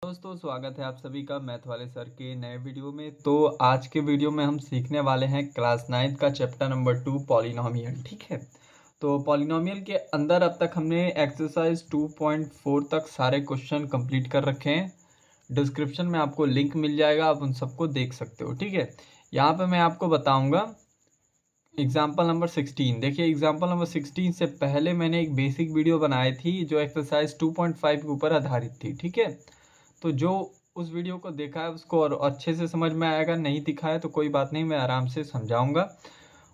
दोस्तों स्वागत है आप सभी का मैथ वाले सर के नए वीडियो में। तो आज के वीडियो में हम सीखने वाले हैं क्लास 9 का चैप्टर नंबर 2 पॉलिनोमियल। ठीक है, तो पॉलिनोमियल के अंदर अब तक हमने एक्सरसाइज 2.4 तक सारे क्वेश्चन कंप्लीट कर रखे हैं। डिस्क्रिप्शन में आपको लिंक मिल जाएगा, आप उन सबको देख सकते हो। ठीक है, यहाँ पे मैं आपको बताऊँगा एग्जाम्पल नंबर 16। देखिए एग्जाम्पल नंबर 16 से पहले मैंने एक बेसिक वीडियो बनाई थी जो एक्सरसाइज 2.5 के ऊपर आधारित थी। ठीक है, तो जो उस वीडियो को देखा है उसको और अच्छे से समझ में आएगा, नहीं दिखा है तो कोई बात नहीं, मैं आराम से समझाऊंगा।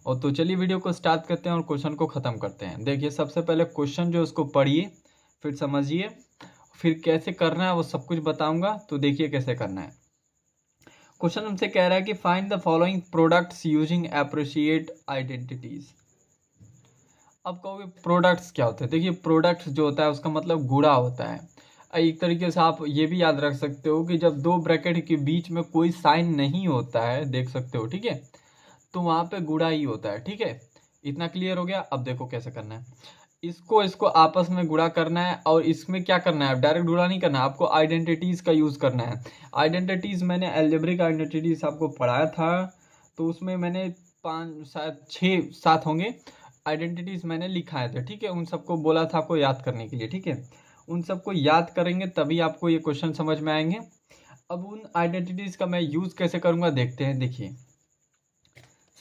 और तो चलिए वीडियो को स्टार्ट करते हैं और क्वेश्चन को ख़त्म करते हैं। देखिए सबसे पहले क्वेश्चन जो उसको पढ़िए, फिर समझिए, फिर कैसे करना है वो सब कुछ बताऊंगा। तो देखिए कैसे करना है। क्वेश्चन हमसे कह रहा है कि find the following products using appreciate identities. अब कहोगे प्रोडक्ट्स क्या होते हैं। देखिए प्रोडक्ट्स जो होता है उसका मतलब गुणा होता है। एक तरीके से आप ये भी याद रख सकते हो कि जब दो ब्रैकेट के बीच में कोई साइन नहीं होता है, देख सकते हो, ठीक है, तो वहाँ पे गुणा ही होता है। ठीक है, इतना क्लियर हो गया। अब देखो कैसे करना है। इसको इसको आपस में गुणा करना है और इसमें क्या करना है, डायरेक्ट गुणा नहीं करना है, आपको आइडेंटिटीज का यूज करना है। आइडेंटिटीज मैंने अलजेब्रिक आइडेंटिटीज आपको पढ़ाया था, तो उसमें मैंने 5 शायद 6 7 होंगे आइडेंटिटीज मैंने लिखाए थे। ठीक है, उन सबको बोला था आपको याद करने के लिए। ठीक है, उन सबको याद करेंगे तभी आपको ये क्वेश्चन समझ में आएंगे। अब उन आइडेंटिटीज का मैं यूज कैसे करूंगा देखते हैं। देखिए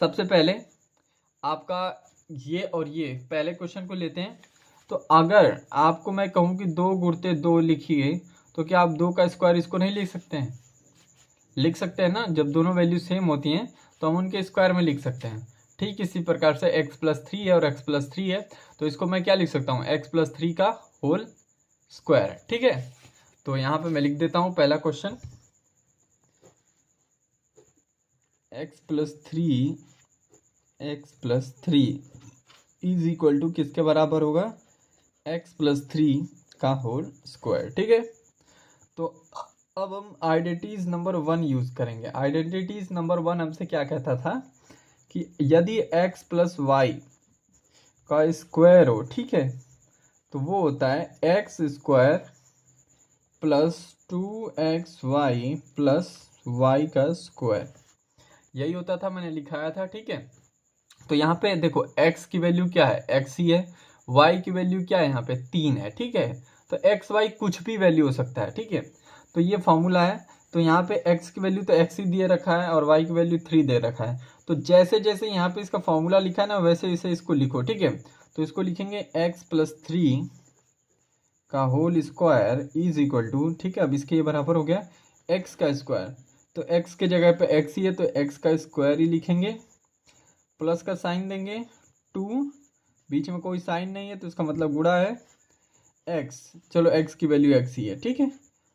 सबसे पहले आपका ये और ये पहले क्वेश्चन को लेते हैं। तो अगर आपको मैं कहूँ कि 2 गुणित 2 लिखिए, तो क्या आप 2 का स्क्वायर इसको नहीं लिख सकते हैं? लिख सकते हैं ना, जब दोनों वैल्यू सेम होती हैं तो हम उनके स्क्वायर में लिख सकते हैं। ठीक इसी प्रकार से x+3 है और x+3 है, तो इसको मैं क्या लिख सकता हूँ, x+3 का होल स्क्वायर। ठीक है, तो यहाँ पे मैं लिख देता हूँ पहला question, x+3 is equal to किसके बराबर होगा, x+3 का होल स्क्वायर। ठीक है, तो अब हम आइडेंटिटीज नंबर 1 यूज करेंगे। आइडेंटिटीज नंबर 1 हमसे क्या कहता था कि यदि x+y का स्क्वायर हो, ठीक है, तो वो होता है x² plus 2xy plus y का स्क्वायर। यही होता था, मैंने लिखाया था। ठीक है, तो यहाँ पे देखो x की वैल्यू क्या है, x ही है, y की वैल्यू क्या है, यहाँ पे 3 है। ठीक है, तो x y कुछ भी वैल्यू हो सकता है। ठीक है, तो ये फॉर्मूला है। तो यहाँ पे x की वैल्यू तो x ही दिए रखा है और y की वैल्यू 3 दे रखा है। तो जैसे जैसे यहाँ पे इसका फॉर्मूला लिखा है ना, वैसे वैसे इसको लिखो। ठीक है, तो इसको लिखेंगे x+3 का whole square is equal to, ठीक है, अब इसके ये बराबर हो गया x का स्क्वायर। तो x के जगह पे x ही है तो x का स्क्वायर ही लिखेंगे, प्लस का साइन देंगे, 2, बीच में कोई साइन नहीं है तो इसका मतलब गुणा है x। चलो x की वैल्यू x ही है। ठीक है,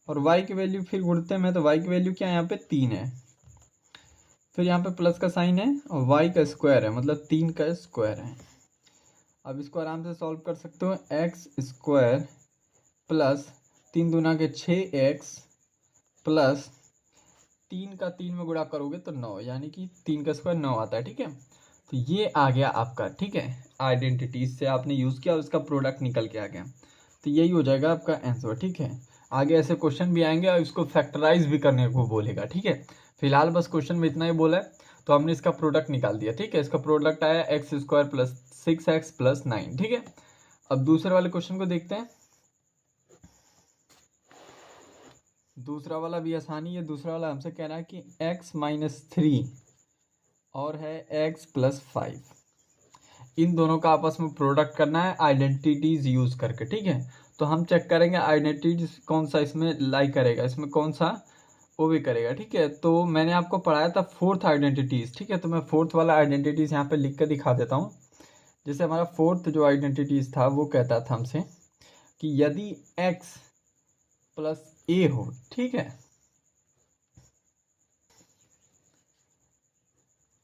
और y की वैल्यू फिर गुणते में, तो y की वैल्यू क्या है, यहाँ पे 3 है, फिर यहाँ पे प्लस का साइन है और y का स्क्वायर है, मतलब 3 का स्क्वायर है। अब इसको आराम से सॉल्व कर सकते हो, x² प्लस 3 दूना के 6x प्लस 3 का 3 में गुणा करोगे तो 9, यानी कि 3 का स्क्वायर 9 आता है। ठीक है, तो ये आ गया आपका। ठीक है, आइडेंटिटीज से आपने यूज़ किया और उसका प्रोडक्ट निकल के आ गया, तो यही हो जाएगा आपका आंसर। ठीक है, आगे ऐसे क्वेश्चन भी आएंगे और इसको फैक्टराइज भी करने को बोलेगा। ठीक है, फिलहाल बस क्वेश्चन में इतना ही बोला है, तो हमने इसका प्रोडक्ट निकाल दिया। ठीक है, इसका प्रोडक्ट आया x² प्लस 6x प्लस 9। ठीक है, अब दूसरे वाले क्वेश्चन को देखते हैं। दूसरा वाला भी आसानी है। दूसरा वाला हमसे कह रहा है कि x-3 और है x+5, इन दोनों का आपस में प्रोडक्ट करना है आइडेंटिटीज यूज करके। ठीक है, तो हम चेक करेंगे आइडेंटिटीज कौन सा इसमें लाई करेगा, इसमें कौन सा वो भी करेगा। ठीक है, तो मैंने आपको पढ़ाया था 4th आइडेंटिटीज। ठीक है, तो मैं 4th वाला आइडेंटिटीज यहाँ पे लिख कर दिखा देता हूँ। जैसे हमारा 4th जो आइडेंटिटीज था वो कहता था हमसे कि यदि x+a हो, ठीक है,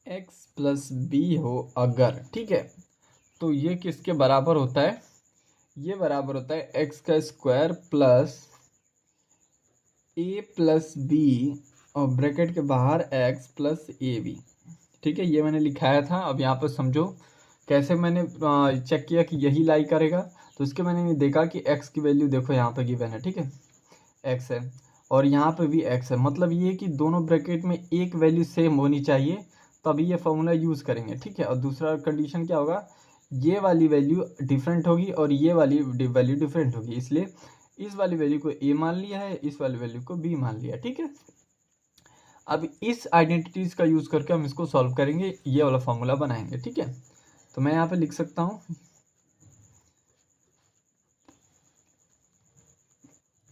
x+b हो अगर, ठीक है, तो ये किसके बराबर होता है, ये बराबर होता है x का स्क्वायर प्लस a+b और ब्रैकेट के बाहर x+ab। ठीक है, ये मैंने लिखाया था। अब यहाँ पर समझो कैसे मैंने चेक किया कि यही लाई करेगा। तो इसके मैंने देखा कि x की वैल्यू देखो यहाँ पे गिवन है। ठीक है, x है और यहाँ पे भी x है, मतलब ये कि दोनों ब्रैकेट में एक वैल्यू सेम होनी चाहिए तभी ये फॉर्मूला यूज़ करेंगे, ठीक है। और दूसरा कंडीशन क्या होगा, ये वाली वैल्यू डिफरेंट होगी और ये वाली वैल्यू डिफरेंट होगी, इसलिए इस वाली वैल्यू को a मान लिया है, इस वाली वैल्यू को b मान लिया, ठीक है। अब इस आइडेंटिटीज का यूज़ करके हम इसको सॉल्व करेंगे, ये वाला फॉर्मूला बनाएंगे, ठीक है। तो मैं यहाँ पे लिख सकता हूँ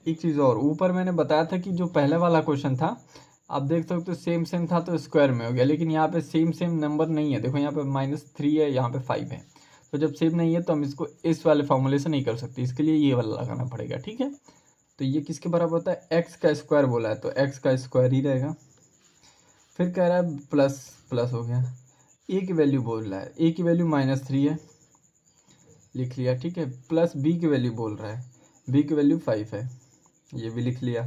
एक चीज़ और, ऊपर मैंने बताया था कि जो पहले वाला क्वेश्चन था आप देख सकते हो सेम सेम था तो स्क्वायर में हो गया, लेकिन यहाँ पे सेम सेम नंबर नहीं है। देखो यहाँ पे -3 है, यहाँ पे 5 है, तो जब सेम नहीं है तो हम इसको इस वाले फॉर्मूले से नहीं कर सकते, इसके लिए ये वाला लगाना पड़ेगा, ठीक है। तो ये किसके बराबर होता है, एक्स का स्क्वायर बोला है तो एक्स का स्क्वायर ही रहेगा। फिर कह रहा है प्लस प्लस हो गया, ए की वैल्यू बोल रहा है, ए की वैल्यू -3 है, लिख लिया, ठीक है। प्लस बी की वैल्यू बोल रहा है, बी की वैल्यू 5 है, ये भी लिख लिया।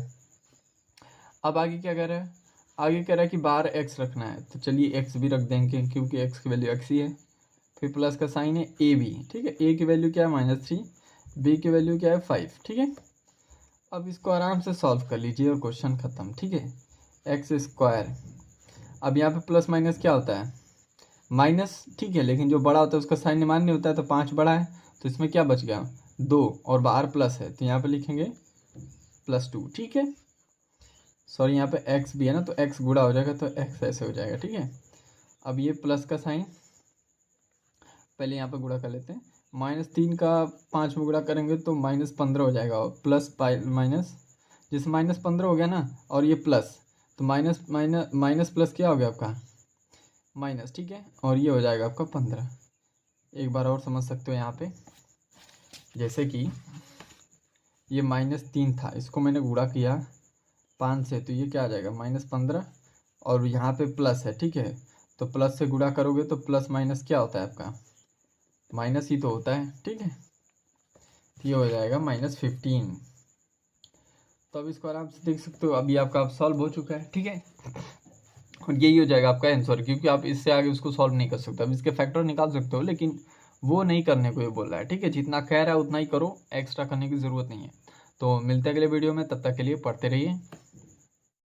अब आगे क्या कह रहा है, आगे कह रहा है कि बाहर x रखना है, तो चलिए x भी रख देंगे क्योंकि x की वैल्यू x ही है। फिर प्लस का साइन है ए बी, ठीक है। a की वैल्यू क्या है -3, b की वैल्यू क्या है 5, ठीक है। अब इसको आराम से सॉल्व कर लीजिए और क्वेश्चन खत्म, ठीक है। एक्स स्क्वायर, अब यहाँ पे प्लस माइनस क्या होता है, माइनस, ठीक है, लेकिन जो बड़ा होता है उसका साइन मान्य होता है, तो 5 बड़ा है तो इसमें क्या बच गया 2 और बाहर प्लस है तो यहाँ पे लिखेंगे +2, ठीक है। सॉरी यहाँ पे x भी है ना, तो x गुणा हो जाएगा तो x ऐसे हो जाएगा, ठीक है। अब ये प्लस का साइन पहले यहाँ पे गुणा कर लेते हैं, -3 का 5 में गुणा करेंगे तो -15 हो जाएगा, और प्लस माइनस, जैसे -15 हो गया ना, और ये प्लस, तो माइनस माइनस माइनस प्लस क्या हो गया आपका माइनस, ठीक है। और ये हो जाएगा आपका 15। एक बार और समझ सकते हो यहाँ पे, जैसे कि ये -3 था, इसको मैंने गुणा किया 5 से, तो ये क्या आ जाएगा -15, और यहाँ पे प्लस है, ठीक है। तो प्लस से गुणा करोगे तो प्लस माइनस क्या होता है आपका, माइनस ही तो होता है, ठीक है। तो ये हो जाएगा -15। तो अब इसको आराम से देख सकते हो, अभी आपका अब सॉल्व हो चुका है, ठीक है। और यही हो जाएगा आपका आंसर, क्योंकि आप इससे आगे उसको सॉल्व नहीं कर सकते। अब इसके फैक्टर निकाल सकते हो, लेकिन वो नहीं करने को ये बोल रहा है, ठीक है। जितना कह रहा है उतना ही करो, एक्स्ट्रा करने की ज़रूरत नहीं है। तो मिलते हैं अगले वीडियो में, तब तक के लिए पढ़ते रहिए।